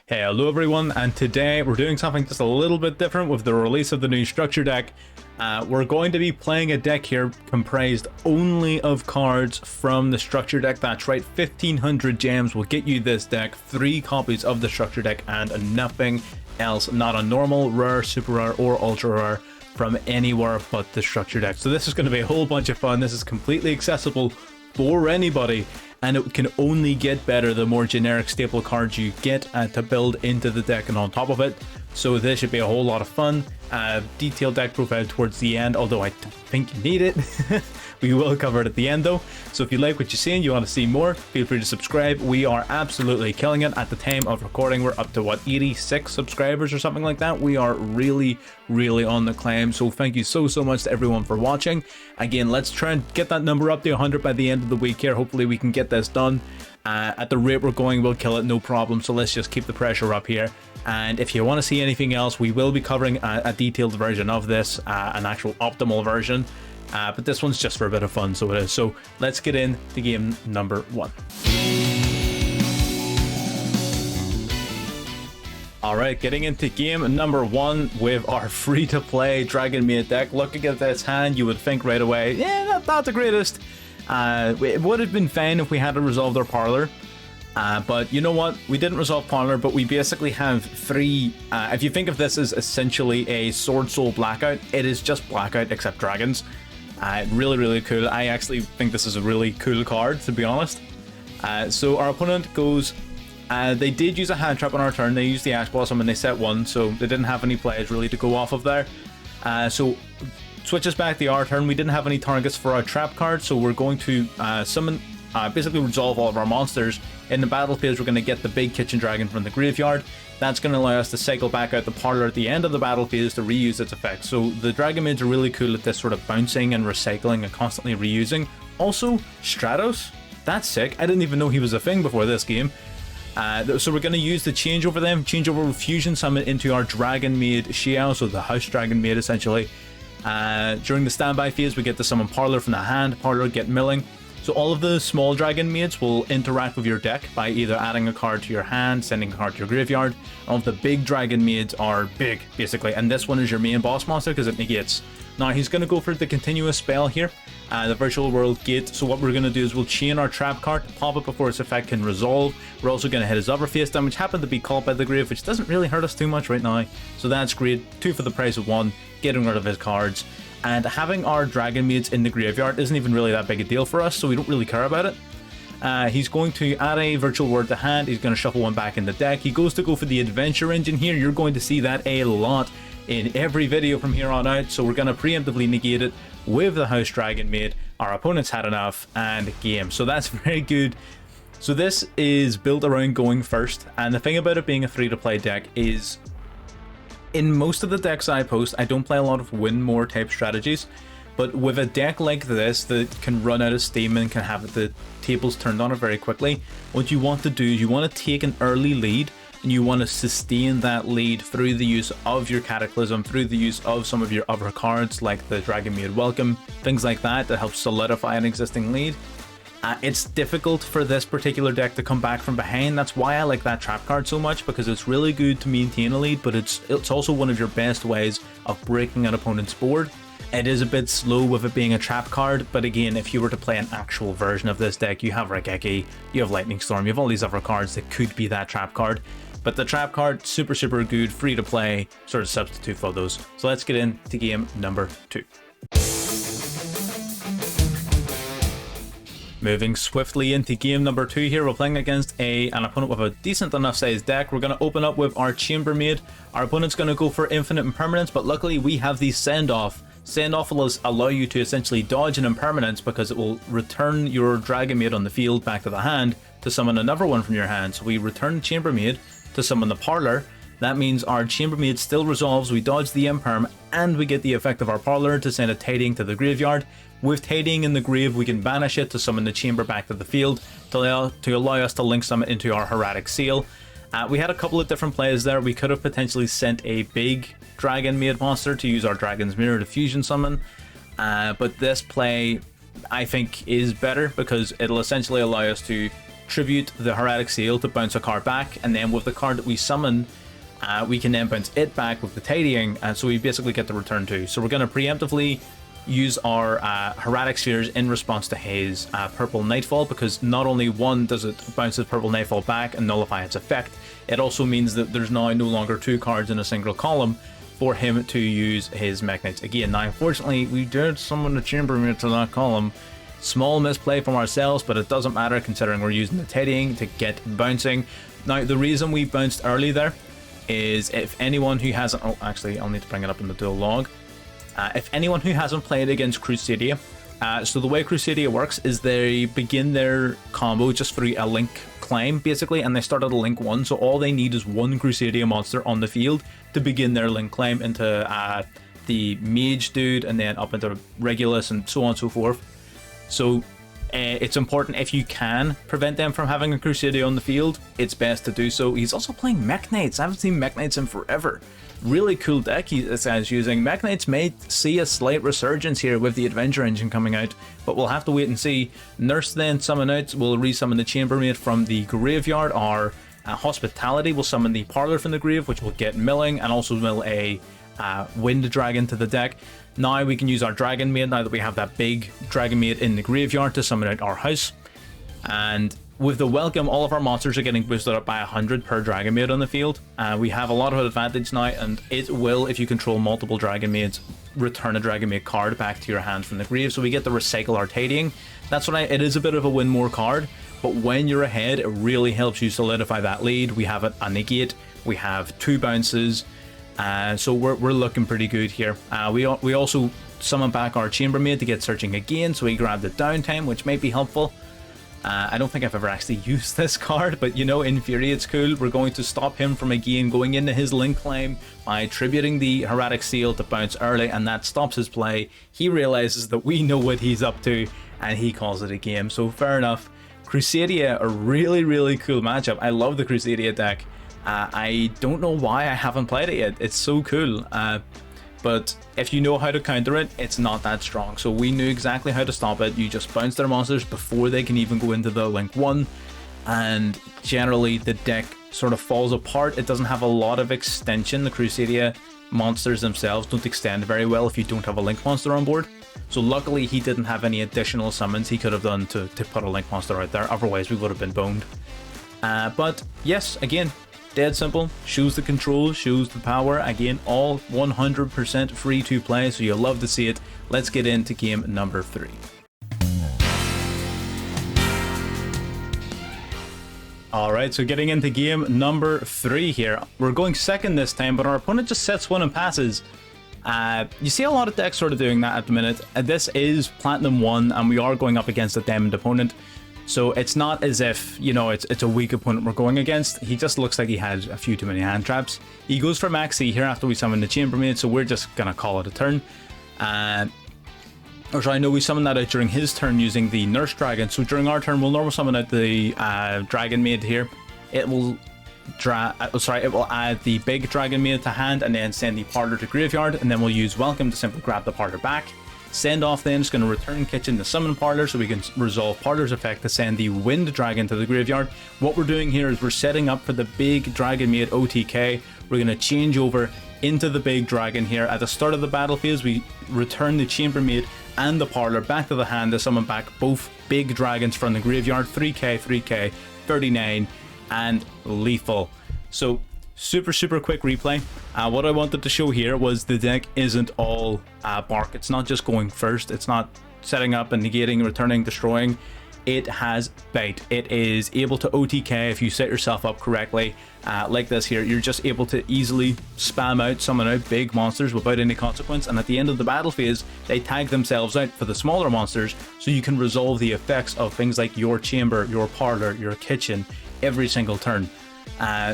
Hey, hello everyone, and today we're doing something just a little bit different with the release of the new structure deck. We're going to be playing a deck here comprised only of cards from the structure deck. That's right, 1500 gems will get you this deck, 3 copies of the structure deck, and nothing else, not a normal, rare, super rare, or ultra rare from anywhere but the structure deck. So this is going to be a whole bunch of fun. This is completely accessible for anybody, and it can only get better the more generic staple cards you get to build into the deck and on top of it. So this should be a whole lot of fun. Detailed deck profile towards the end, although I don't think you need it. We will cover it at the end though. So if you like what you're seeing, you want to see more, feel free to subscribe. We are absolutely killing it. At the time of recording, we're up to what, 86 subscribers or something like that. We are really on the climb. So thank you so much to everyone for watching. Again, let's try and get that number up to 100 by the end of the week here. Hopefully we can get this done. At the rate we're going, we'll kill it, no problem. So let's just keep the pressure up here. And if you want to see anything else, we will be covering a detailed version of this, an actual optimal version. But this one's just for a bit of fun, so it is. So let's get into game number 1. Alright, getting into game number 1 with our free-to-play Dragonmaid deck. Looking at this hand, you would think right away, yeah, not the greatest. It would have been fine if we had resolved our Parlor. But you know what? We didn't resolve Parlor, but we basically have 3... if you think of this as essentially a Sword Soul Blackout, it is just Blackout except dragons. Really cool. I actually think this is a really cool card, to be honest. So our opponent goes... they did use a hand trap on our turn. They used the Ash Blossom and they set 1, so they didn't have any plays really to go off of there. So switches back to our turn. We didn't have any targets for our trap card, so we're going to summon... basically resolve all of our monsters. In the battle phase, we're going to get the big Kitchen Dragon from the graveyard. That's going to allow us to cycle back out the Parlor at the end of the battle phase to reuse its effects. So the Dragonmaids are really cool at this sort of bouncing and recycling and constantly reusing. Also, Stratos, that's sick. I didn't even know he was a thing before this game. So we're going to use the Changeover then. Changeover Fusion Summon into our Dragonmaid Sheou, so the House Dragonmaid essentially. During the standby phase, we get to summon Parlor from the hand. Parlor get milling. So all of the small Dragonmaids will interact with your deck by either adding a card to your hand, sending a card to your graveyard. All of the big Dragonmaids are big, basically, and this one is your main boss monster because it negates. Now he's going to go for the continuous spell here, the Virtual World Gate. So what we're going to do is we'll chain our trap card, pop it before its effect can resolve. We're also going to hit his other face damage, happened to be caught by the grave, which doesn't really hurt us too much right now. So that's great, 2 for the price of 1, getting rid of his cards. And having our Dragonmaids in the graveyard isn't even really that big a deal for us, so we don't really care about it. He's going to add a Virtual Word to hand. He's going to shuffle 1 back in the deck. He goes to go for the Adventure Engine here. You're going to see that a lot in every video from here on out, so we're going to preemptively negate it with the House Dragonmaid. Our opponent's had enough, and game. So that's very good. So this is built around going first, and the thing about it being a free-to-play deck is... in most of the decks I post, I don't play a lot of win more type strategies, but with a deck like this that can run out of steam and can have the tables turned on it very quickly, what you want to do is you want to take an early lead and you want to sustain that lead through the use of your Cataclysm, through the use of some of your other cards like the Dragonmaid Welcome, things like that help solidify an existing lead. It's difficult for this particular deck to come back from behind. That's why I like that trap card so much, because it's really good to maintain a lead, but it's also one of your best ways of breaking an opponent's board. It is a bit slow with it being a trap card, but again, if you were to play an actual version of this deck, you have Raigeki, you have Lightning Storm, you have all these other cards that could be that trap card. But the trap card, super good, free to play, sort of substitute for those. So let's get into game number 2. Moving swiftly into game number 2 here, we're playing against an opponent with a decent enough sized deck. We're going to open up with our Chambermaid. Our opponent's going to go for Infinite Impermanence, but luckily we have the Send-Off. Send-Off will allow you to essentially dodge an Impermanence because it will return your Dragonmaid on the field back to the hand to summon another one from your hand. So we return Chambermaid to summon the Parlor. That means our Chambermaid still resolves, we dodge the Imperm, and we get the effect of our Parlor to send a Tidying to the graveyard. With Tidying in the grave, we can banish it to summon the Chamber back to the field to allow us to link summon into our Hieratic Seal. We had a couple of different plays there. We could have potentially sent a big Dragonmaid monster to use our Dragon's Mirror to fusion summon, but this play I think is better because it'll essentially allow us to tribute the Hieratic Seal to bounce a card back, and then with the card that we summon, we can then bounce it back with the Tidying, and so we basically get the return 2. So we're going to preemptively use our Hieratic Spheres in response to his Purple Nightfall, because not only one does it bounce his Purple Nightfall back and nullify its effect, it also means that there's now no longer 2 cards in a single column for him to use his Mech Knights again. Now, unfortunately, we did summon the Chambermaid to that column. Small misplay from ourselves, but it doesn't matter considering we're using the Tidying to get bouncing. Now, the reason we bounced early there is if anyone who hasn't... Oh, actually, I'll need to bring it up in the duel log. If anyone who hasn't played against Crusadia, so the way Crusadia works is they begin their combo just through a link climb, basically, and they start at a link 1, so all they need is one Crusadia monster on the field to begin their link climb into the Mage dude, and then up into Regulus, and so on and so forth. So it's important, if you can prevent them from having a Crusadia on the field, it's best to do so. He's also playing Mech Knights. I haven't seen Mech Knights in forever. Really cool deck he's using. Mech Knights may see a slight resurgence here with the Adventure Engine coming out, but we'll have to wait and see. Nurse then summon out, will resummon the Chambermaid from the graveyard. Our Hospitality will summon the Parlor from the grave, which will get milling, and also mill a Wind Dragon to the deck. Now we can use our Dragonmaid, now that we have that big Dragonmaid in the graveyard, to summon out our house. And with the Welcome, all of our monsters are getting boosted up by 100 per Dragonmaid on the field. We have a lot of advantage now, and it will, if you control multiple Dragonmaids, return a Dragonmaid card back to your hand from the grave, so we get to recycle our Tidying. That's what it is a bit of a win more card, but when you're ahead, it really helps you solidify that lead. We have a negate, we have 2 bounces, so we're looking pretty good here. We also summon back our Chambermaid to get searching again, so we grab the Downtime, which might be helpful. I don't think I've ever actually used this card, but you know, in theory it's cool. We're going to stop him from again going into his link climb by tributing the Hieratic Seal to bounce early, and that stops his play. He realizes that we know what he's up to, and he calls it a game. So fair enough. Crusadia, a really cool matchup. I love the Crusadia deck. I don't know why I haven't played it yet. It's so cool. But if you know how to counter it, it's not that strong. So we knew exactly how to stop it. You just bounce their monsters before they can even go into the link 1, and generally the deck sort of falls apart. It doesn't have a lot of extension. The Crusadia monsters themselves don't extend very well if you don't have a link monster on board. So luckily he didn't have any additional summons he could have done to put a link monster out there. Otherwise we would have been boned. But yes, again, dead simple. Shows the control, shows the power. Again, all 100% free to play, so you'll love to see it. Let's get into game number 3. Alright, so getting into game number 3 here. We're going second this time, but our opponent just sets 1 and passes. You see a lot of decks sort of doing that at the minute. This is Platinum 1, and we are going up against a Diamond opponent. So it's not as if, you know, it's a weak opponent we're going against. He just looks like he had a few too many hand traps. He goes for Maxi here after we summon the Chambermaid, so we're just going to call it a turn. Or sorry, no, we summon that out during his turn using the Nurse Dragon. So during our turn, we'll normally summon out the Dragonmaid here. It will add the big Dragonmaid to hand and then send the Parlor to graveyard, and then we'll use Welcome to simply grab the Parlor back. Send-Off then is going to return Kitchen to summon Parlor, so we can resolve Parlor's effect to send the Wind Dragon to the graveyard. What we're doing here is we're setting up for the big Dragonmaid OTK. We're going to change over into the big dragon here. At the start of the battle phase, we return the Chambermaid and the Parlor back to the hand to summon back both big dragons from the graveyard. 3k, 3k, 39, and lethal. So super quick replay. What I wanted to show here was the deck isn't all bark. It's not just going first. It's not setting up and negating, returning, destroying. It has bite. It is able to OTK if you set yourself up correctly. Like this here, you're just able to easily spam out, summon out big monsters without any consequence, and at the end of the battle phase, they tag themselves out for the smaller monsters, so you can resolve the effects of things like your chamber, your parlor, your kitchen, every single turn.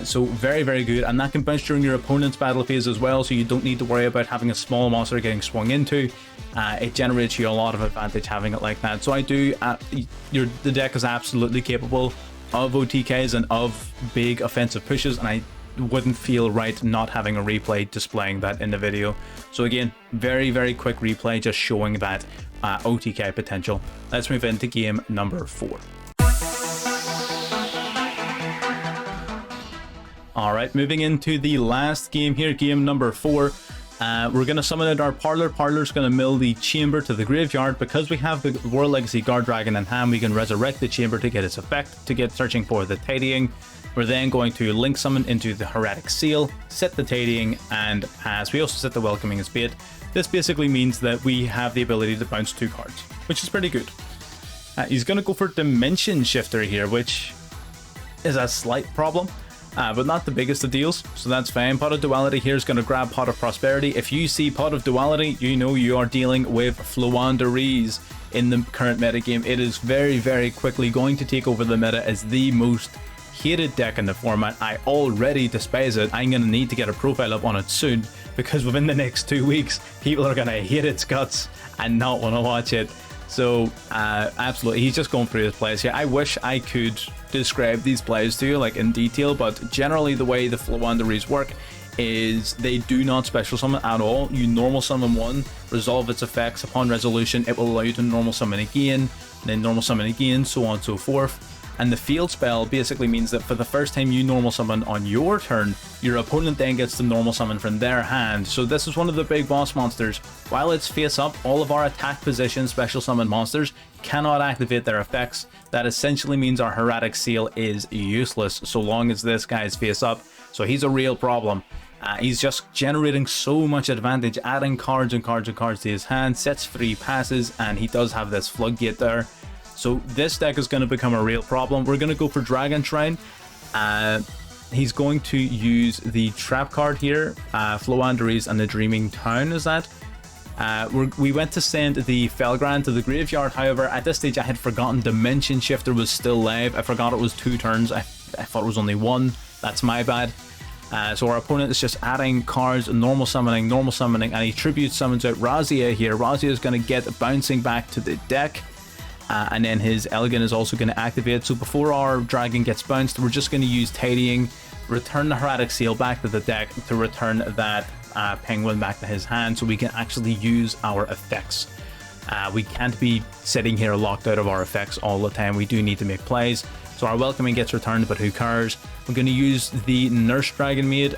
So very good, and that can bounce during your opponent's battle phase as well, so you don't need to worry about having a small monster getting swung into. It generates you a lot of advantage having it like that. So I do, the deck is absolutely capable of OTKs and of big offensive pushes, and I wouldn't feel right not having a replay displaying that in the video. So again, very quick replay just showing that OTK potential. Let's move into game number 4. Alright, moving into the last game here, game number 4. We're going to summon out our Parlor. Parlor's going to mill the Chamber to the graveyard. Because we have the World Legacy Guardragon in hand, we can resurrect the Chamber to get its effect, to get searching for the Tidying. We're then going to link summon into the Hieratic Seal, set the Tidying, and as we also set the Welcoming as bait. This basically means that we have the ability to bounce 2 cards, which is pretty good. He's going to go for Dimension Shifter here, which is a slight problem. But not the biggest of deals, so that's fine. Pot of Duality here is going to grab Pot of Prosperity. If you see Pot of Duality, you know you are dealing with Floowandereeze in the current metagame. It is very, very quickly going to take over the meta as the most hated deck in the format. I already despise it. I'm going to need to get a profile up on it soon, because within the next 2 weeks, people are going to hate its guts and not want to watch it. So, absolutely, he's just going through his plays here. I wish I could describe these plays to you, like, in detail, but generally the way the Floowandereeze work is they do not special summon at all. You normal summon one, resolve its effects. Upon resolution, it will allow you to normal summon again, then normal summon again, so on and so forth. And the field spell basically means that for the first time you normal summon on your turn, your opponent then gets to normal summon from their hand. So this is one of the big boss monsters. While it's face up, all of our attack position special summon monsters cannot activate their effects. That essentially means our Hieratic Seal is useless so long as this guy is face up. So he's a real problem. He's just generating so much advantage, adding cards and cards and cards to his hand, sets free passes, and he does have this floodgate there. So this deck is going to become a real problem. We're going to go for Dragon Shrine. He's going to use the trap card here, Floowandereeze and the Dreaming Town is that. We went to send the Felgrand to the graveyard. However, at this stage I had forgotten Dimension Shifter was still live. I forgot it was 2 turns. I thought it was only 1. That's my bad. So our opponent is just adding cards, normal summoning, and he tribute summons out Razia here. Razia is going to get bouncing back to the deck. And then his Elegant is also going to activate. So before our dragon gets bounced, we're just going to use Tidying, return the Hieratic Seal back to the deck to return that penguin back to his hand, so we can actually use our effects. We can't be sitting here locked out of our effects all the time. We do need to make plays. So our Welcoming gets returned, but who cares? We're going to use the Nurse Dragonmaid.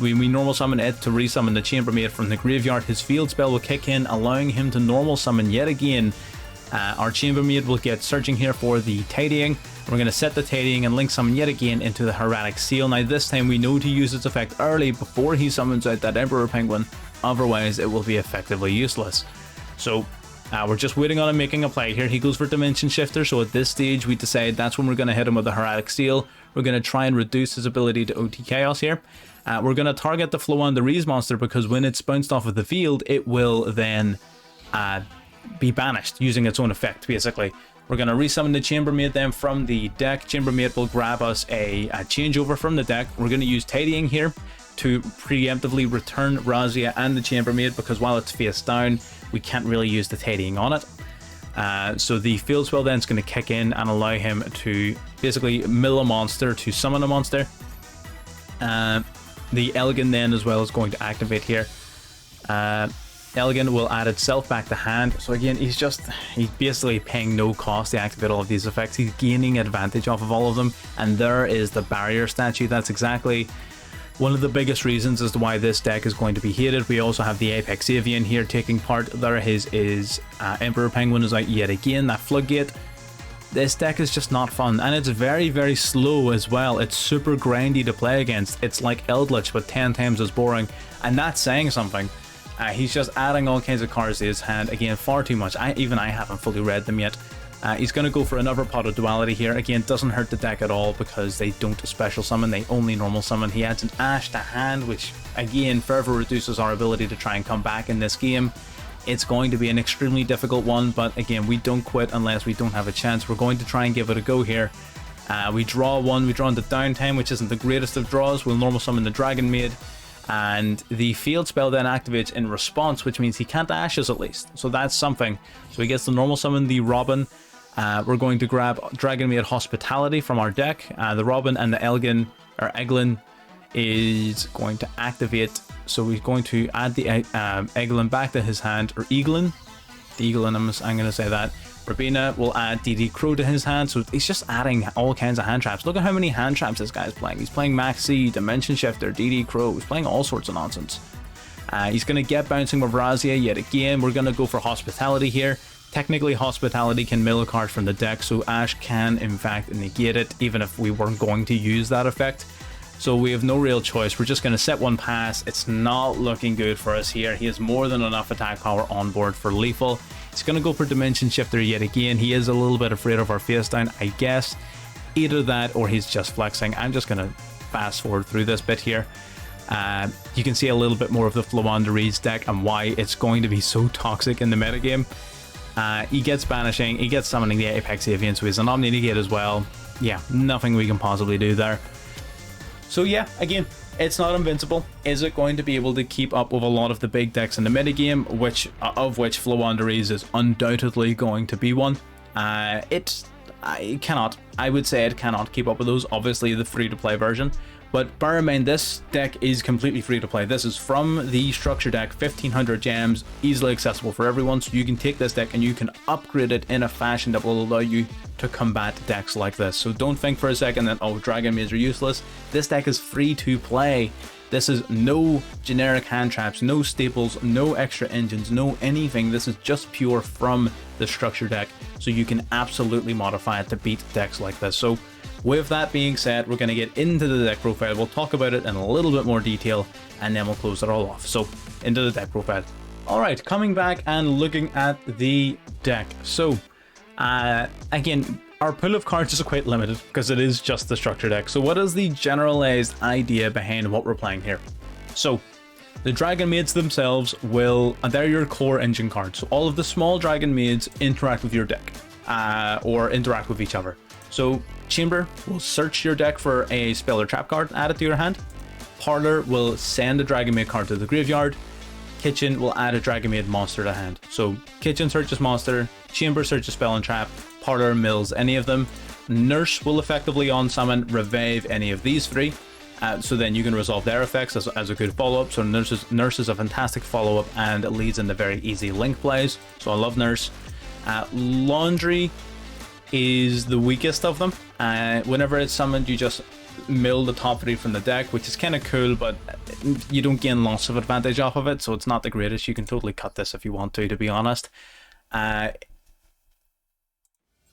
We normal summon it to resummon the Chambermaid from the graveyard. His field spell will kick in, allowing him to normal summon yet again. Our Chambermaid will get searching here for the Tidying. We're going to set the Tidying and link summon yet again into the Hieratic Seal. Now this time we know to use its effect early before he summons out that Emperor Penguin, otherwise it will be effectively useless. So we're just waiting on him making a play here. He goes for Dimension Shifter, so at this stage we decide that's when we're going to hit him with the Hieratic Seal. We're going to try and reduce his ability to OT Chaos here. We're going to target the Floowandereeze monster because when it's bounced off of the field, it will then be banished using its own effect, basically. We're going to resummon the Chambermaid then from the deck. Chambermaid will grab us a Changeover from the deck. We're going to use Tidying here to preemptively return Razia and the Chambermaid, because while it's face down, we can't really use the Tidying on it. So the field spell then is going to kick in and allow him to basically mill a monster to summon a monster. The Elegant then as well is going to activate here. Elegant will add itself back to hand. So again, he's basically paying no cost to activate all of these effects. He's gaining advantage off of all of them. And there is the barrier statue. That's exactly one of the biggest reasons as to why this deck is going to be hated. We also have the Apex Avian here taking part. There his Emperor Penguin is out yet again. That Floodgate. This deck is just not fun, and it's very, very slow as well. It's super grindy to play against. It's like Eldritch, but 10 times as boring, and that's saying something. He's just adding all kinds of cards to his hand. Again, far too much. Even I haven't fully read them yet. He's going to go for another Pot of Duality here. Again, doesn't hurt the deck at all because they don't special summon. They only normal summon. He adds an Ash to hand, which again further reduces our ability to try and come back in this game. It's going to be an extremely difficult one, but again, we don't quit unless we don't have a chance. We're going to try and give it a go here. We draw one. We draw into Downtime, which isn't the greatest of draws. We'll normal summon the Dragonmaid. And the field spell then activates in response, which means he can't Ashes at least. So that's something. So he gets to normal summon the Robin. We're going to grab Dragonmaid Hospitality from our deck. The Robin and the Eglin is going to activate. So he's going to add the Eglin back to his hand, or Eglin. The Eglin, I'm going to say that. Rabina will add DD Crow to his hand, so he's just adding all kinds of hand traps. Look at how many hand traps this guy's playing. He's playing Maxi, Dimension Shifter, DD Crow. He's playing all sorts of nonsense. He's going to get Bouncing with Razia yet again. We're going to go for Hospitality here. Technically, Hospitality can mill a card from the deck, so Ash can, in fact, negate it, even if we weren't going to use that effect. So we have no real choice. We're just going to set one pass. It's not looking good for us here. He has more than enough attack power on board for lethal. He's going to go for Dimension Shifter yet again. He is a little bit afraid of our face down, I guess. Either that or he's just flexing. I'm just going to fast forward through this bit here. You can see a little bit more of the Floowandereeze deck and why it's going to be so toxic in the metagame. He gets Banishing, he gets Summoning the Apex Avian, so he's an Omni Negate as well. Yeah, nothing we can possibly do there. So yeah, again, it's not invincible. Is it going to be able to keep up with a lot of the big decks in the metagame, of which Floowandereeze is undoubtedly going to be one? It cannot. I would say it cannot keep up with those, obviously the free-to-play version. But bear in mind, this deck is completely free to play. This is from the structure deck, 1500 gems, easily accessible for everyone. So you can take this deck and you can upgrade it in a fashion that will allow you to combat decks like this. So don't think for a second that, oh, Dragonmaids are useless. This deck is free to play. This is no generic hand traps, no staples, no extra engines, no anything. This is just pure from the structure deck. So you can absolutely modify it to beat decks like this. So with that being said, we're going to get into the deck profile. We'll talk about it in a little bit more detail and then we'll close it all off. So into the deck profile. Alright, coming back and looking at the deck. So again, our pool of cards is quite limited because it is just the structure deck. So what is the generalized idea behind what we're playing here? So the Dragonmaids themselves they're your core engine cards. So all of the small Dragonmaids interact with your deck or interact with each other. So Chamber will search your deck for a spell or trap card, add it to your hand. Parlor will send a Dragonmaid card to the graveyard. Kitchen will add a Dragonmaid monster to hand. So Kitchen searches monster, Chamber searches spell and trap, Parlor mills any of them. Nurse will effectively on-summon, revive any of these three. So then you can resolve their effects as a good follow-up. So Nurse is a fantastic follow-up and it leads into very easy link plays. So I love Nurse. Laundry is the weakest of them. Whenever it's summoned, you just mill the top three from the deck, which is kind of cool, but you don't gain lots of advantage off of it, so it's not the greatest. You can totally cut this if you want to be honest.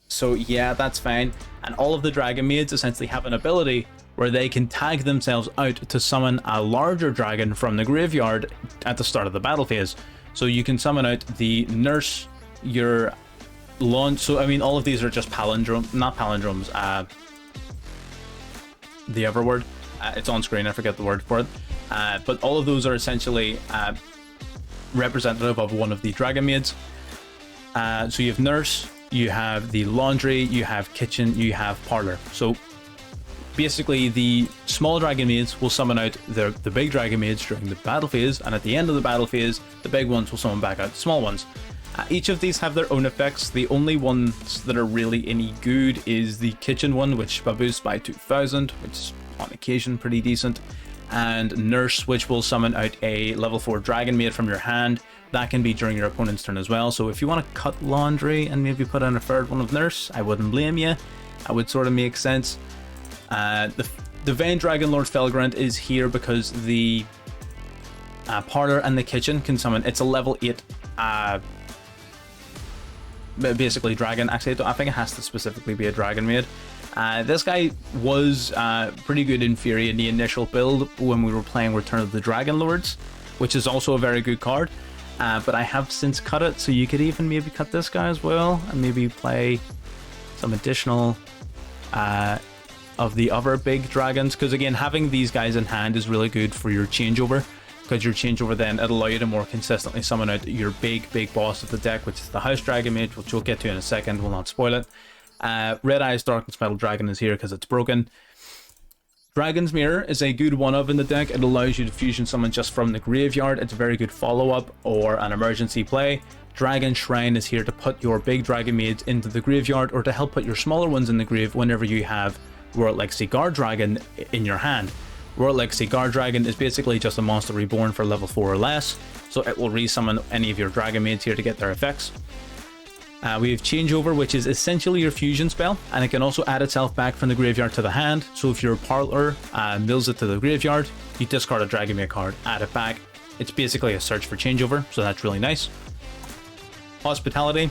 So yeah, that's fine. And all of the Dragonmaids essentially have an ability where they can tag themselves out to summon a larger dragon from the graveyard at the start of the battle phase. So you can summon out the Nurse, your launch. So I mean, all of these are just palindromes, not palindromes. The other word, it's on screen. I forget the word for it. But all of those are essentially representative of one of the Dragonmaids. So you have Nurse, you have the Laundry, you have Kitchen, you have Parlor. So basically, the small Dragonmaids will summon out the big Dragonmaids during the battle phase, and at the end of the battle phase, the big ones will summon back out the small ones. Each of these have their own effects. The only ones that are really any good is the Kitchen one, which boosts by 2000, which is on occasion pretty decent. And Nurse, which will summon out a level 4 Dragonmaid from your hand. That can be during your opponent's turn as well. So if you want to cut Laundry and maybe put in a third one of Nurse, I wouldn't blame you. That would sort of make sense. The Vayne Dragon Lord Felgrand is here because the Parlor and the Kitchen can summon. It's a level 8 basically dragon. Actually, I think it has to specifically be a Dragonmaid. This guy was pretty good in theory in the initial build when we were playing Return of the Dragon Lords, which is also a very good card. But I have since cut it, so you could even maybe cut this guy as well and maybe play some additional of the other big dragons, because again, having these guys in hand is really good for your changeover, because your changeover then it'll allow you to more consistently summon out your big boss of the deck, which is the House Dragonmaid, which we'll get to in a second. We'll not spoil it. Red Eyes Darkness Metal Dragon is here because it's broken. Dragon's Mirror is a good one of in the deck. It allows you to fusion summon just from the graveyard. It's a very good follow-up or an emergency play. Dragon Shrine is here to put your big Dragonmaids into the graveyard, or to help put your smaller ones in the grave whenever you have World Legacy Guardragon in your hand. World Legacy Guardragon is basically just a monster reborn for level 4 or less, so it will resummon any of your Dragonmaids here to get their effects. We have Changeover, which is essentially your fusion spell, and it can also add itself back from the graveyard to the hand. So if your Parlor mills it to the graveyard, you discard a Dragonmaid card, add it back. It's basically a search for Changeover, so that's really nice. Hospitality,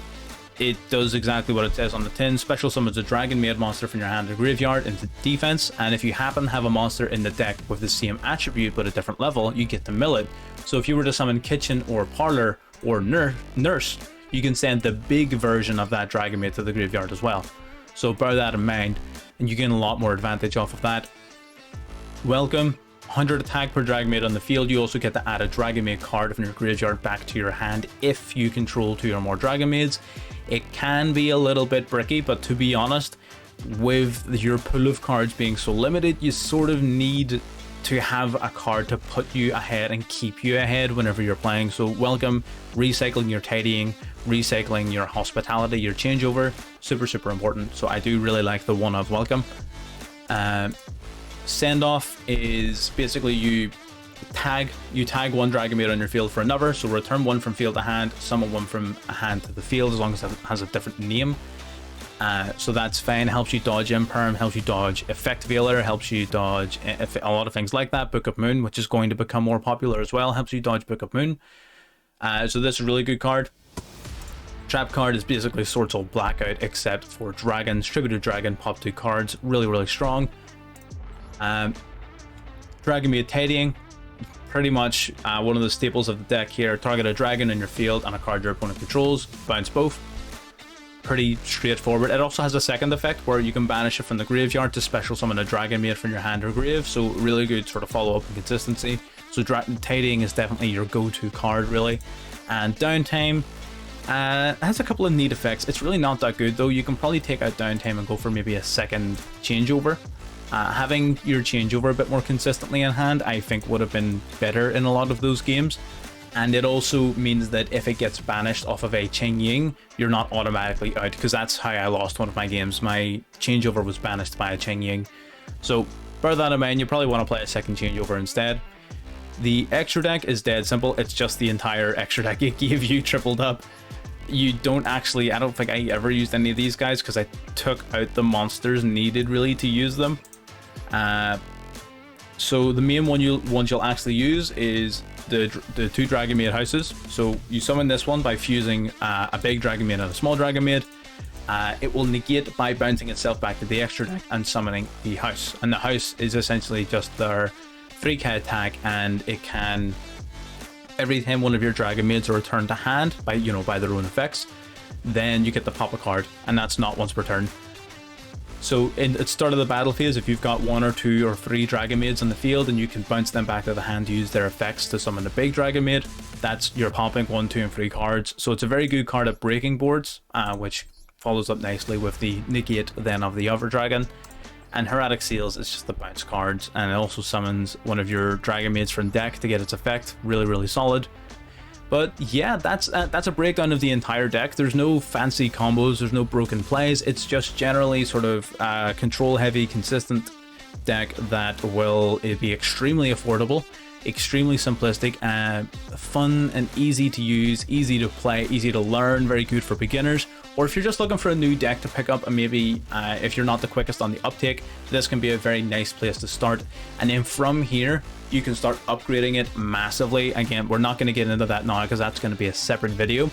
it does exactly what it says on the tin. Special summons a Dragonmaid monster from your hand or graveyard into defense, and if you happen to have a monster in the deck with the same attribute but a different level, you get to mill it. So if you were to summon Kitchen or Parlor or Nurse, you can send the big version of that Dragonmaid to the graveyard as well. So bear that in mind, and you gain a lot more advantage off of that. Welcome, 100 attack per Dragonmaid on the field. You also get to add a Dragonmaid card from your graveyard back to your hand if you control 2 or more Dragonmaids. It can be a little bit bricky, but to be honest, with your pool of cards being so limited, you sort of need to have a card to put you ahead and keep you ahead whenever you're playing. So Welcome, recycling your Tidying, recycling your Hospitality, your Changeover, super important. So I do really like the one of Welcome. Send-Off is basically you tag one Dragonmaid on your field for another, so return one from field to hand, summon one from a hand to the field, as long as it has a different name. So that's fine. Helps you dodge Imperm, helps you dodge Effect Veiler, helps you dodge a lot of things like that. Book of Moon, which is going to become more popular as well, helps you dodge Book of Moon. So this is a really good card. Trap card is basically Sword Soul Blackout, except for dragons. Tribute Dragon, pop 2 cards, really strong. Dragonmaid Tidying, pretty much one of the staples of the deck here. Target a dragon in your field and a card your opponent controls, bounce both. Pretty straightforward. It also has a second effect where you can banish it from the graveyard to special summon a Dragonmaid from your hand or grave, so really good sort of follow up and consistency. So Tidying is definitely your go-to card, really. And Downtime has a couple of neat effects. It's really not that good though. You can probably take out Downtime and go for maybe a second Changeover. Having your Changeover a bit more consistently in hand, I think would have been better in a lot of those games. And it also means that if it gets banished off of a Cheng-Ying, you're not automatically out, because that's how I lost one of my games. My Changeover was banished by a Cheng-Ying. So bear that in mind, you probably want to play a second Changeover instead. The extra deck is dead simple. It's just the entire extra deck it gave you tripled up. You don't actually, I don't think I ever used any of these guys because I took out the monsters needed really to use them. So the main ones you'll actually use is the 2 Dragonmaid houses. So you summon this one by fusing a big Dragonmaid and a small Dragonmaid. It will negate by bouncing itself back to the extra deck and summoning the house. And the house is essentially just their 3k attack, and it can, every time one of your Dragonmaids are returned to hand by their own effects, then you get to pop a card, and that's not once per turn. So at the start of the battle phase, if you've got 1 or 2 or 3 Dragonmaids on the field and you can bounce them back to the hand to use their effects to summon the big Dragonmaid, that's you're popping 1, 2, and 3 cards. So it's a very good card at breaking boards, which follows up nicely with the negate then of the other dragon. And Hieratic Seals is just the bounce cards, and it also summons one of your Dragonmaids from deck to get its effect. Really solid. But yeah, that's a breakdown of the entire deck. There's no fancy combos, there's no broken plays. It's just generally sort of control heavy, consistent deck that will be extremely affordable, extremely simplistic, fun and easy to use, easy to play, easy to learn, very good for beginners. Or if you're just looking for a new deck to pick up, and maybe if you're not the quickest on the uptake, this can be a very nice place to start. And then from here, you can start upgrading it massively. Again, we're not going to get into that now because that's going to be a separate video.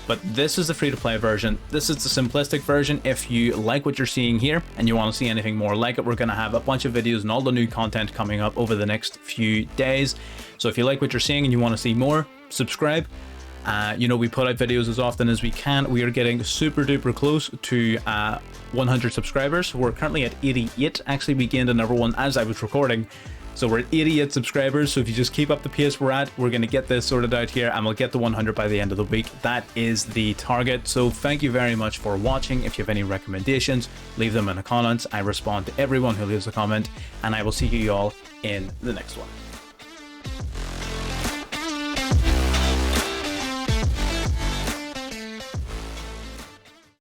But this is the free-to-play version. This is the simplistic version. If you like what you're seeing here and you want to see anything more like it, we're going to have a bunch of videos and all the new content coming up over the next few days. So if you like what you're seeing and you want to see more, subscribe. We put out videos as often as we can. We are getting super duper close to 100 subscribers. We're currently at 88. Actually, we gained another one as I was recording. So we're at 88 subscribers. So if you just keep up the pace we're at, we're going to get this sorted out here and we'll get to 100 by the end of the week. That is the target. So thank you very much for watching. If you have any recommendations, leave them in the comments. I respond to everyone who leaves a comment, and I will see you all in the next one.